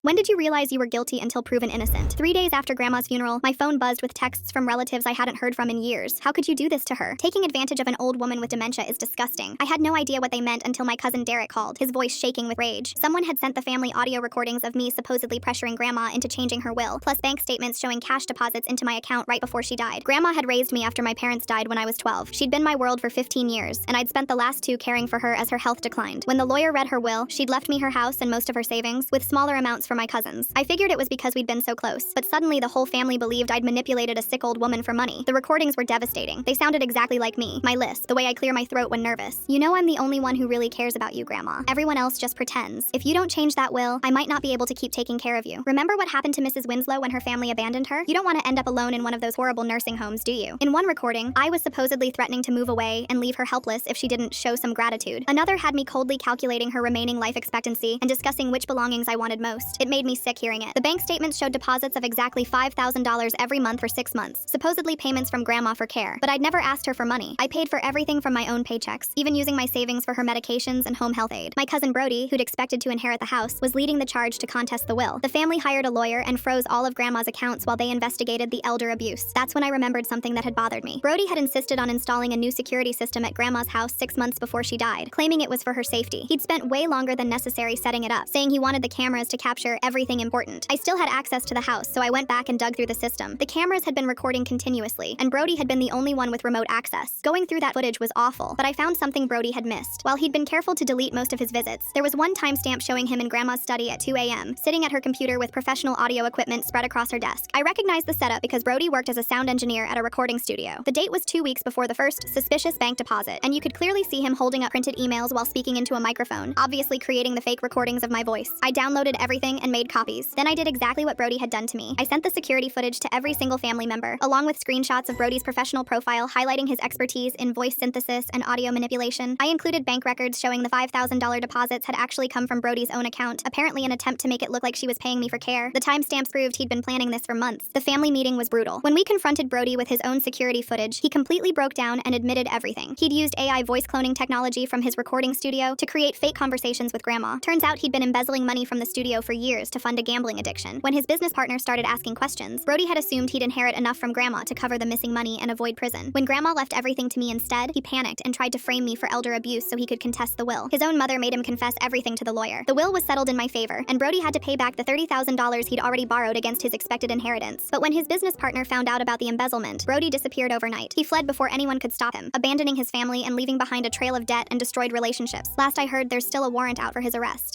When did you realize you were guilty until proven innocent? 3 days after Grandma's funeral, my phone buzzed with texts from relatives I hadn't heard from in years. How could you do this to her? Taking advantage of an old woman with dementia is disgusting. I had no idea what they meant until my cousin Derek called, his voice shaking with rage. Someone had sent the family audio recordings of me supposedly pressuring Grandma into changing her will, plus bank statements showing cash deposits into my account right before she died. Grandma had raised me after my parents died when I was 12. She'd been my world for 15 years, and I'd spent the last 2 caring for her as her health declined. When the lawyer read her will, she'd left me her house and most of her savings, with smaller amounts for my cousins. I figured it was because we'd been so close, but suddenly the whole family believed I'd manipulated a sick old woman for money. The recordings were devastating. They sounded exactly like me, my lisp, the way I clear my throat when nervous. You know I'm the only one who really cares about you, Grandma. Everyone else just pretends. If you don't change that will, I might not be able to keep taking care of you. Remember what happened to Mrs. Winslow when her family abandoned her? You don't want to end up alone in one of those horrible nursing homes, do you? In one recording, I was supposedly threatening to move away and leave her helpless if she didn't show some gratitude. Another had me coldly calculating her remaining life expectancy and discussing which belongings I wanted most. It made me sick hearing it. The bank statements showed deposits of exactly $5,000 every month for 6 months, supposedly payments from Grandma for care. But I'd never asked her for money. I paid for everything from my own paychecks, even using my savings for her medications and home health aid. My cousin Brody, who'd expected to inherit the house, was leading the charge to contest the will. The family hired a lawyer and froze all of Grandma's accounts while they investigated the elder abuse. That's when I remembered something that had bothered me. Brody had insisted on installing a new security system at Grandma's house 6 months before she died, claiming it was for her safety. He'd spent way longer than necessary setting it up, saying he wanted the cameras to capture everything important. I still had access to the house, so I went back and dug through the system. The cameras had been recording continuously, and Brody had been the only one with remote access. Going through that footage was awful, but I found something Brody had missed. While he'd been careful to delete most of his visits, there was one timestamp showing him in Grandma's study at 2 a.m., sitting at her computer with professional audio equipment spread across her desk. I recognized the setup because Brody worked as a sound engineer at a recording studio. The date was 2 weeks before the first suspicious bank deposit, and you could clearly see him holding up printed emails while speaking into a microphone, obviously creating the fake recordings of my voice. I downloaded everything and made copies. Then I did exactly what Brody had done to me. I sent the security footage to every single family member, along with screenshots of Brody's professional profile highlighting his expertise in voice synthesis and audio manipulation. I included bank records showing the $5,000 deposits had actually come from Brody's own account, apparently an attempt to make it look like she was paying me for care. The timestamps proved he'd been planning this for months. The family meeting was brutal. When we confronted Brody with his own security footage, he completely broke down and admitted everything. He'd used AI voice cloning technology from his recording studio to create fake conversations with Grandma. Turns out he'd been embezzling money from the studio for years to fund a gambling addiction. When his business partner started asking questions, Brody had assumed he'd inherit enough from Grandma to cover the missing money and avoid prison. When Grandma left everything to me instead, he panicked and tried to frame me for elder abuse so he could contest the will. His own mother made him confess everything to the lawyer. The will was settled in my favor, and Brody had to pay back the $30,000 he'd already borrowed against his expected inheritance. But when his business partner found out about the embezzlement, Brody disappeared overnight. He fled before anyone could stop him, abandoning his family and leaving behind a trail of debt and destroyed relationships. Last I heard, there's still a warrant out for his arrest.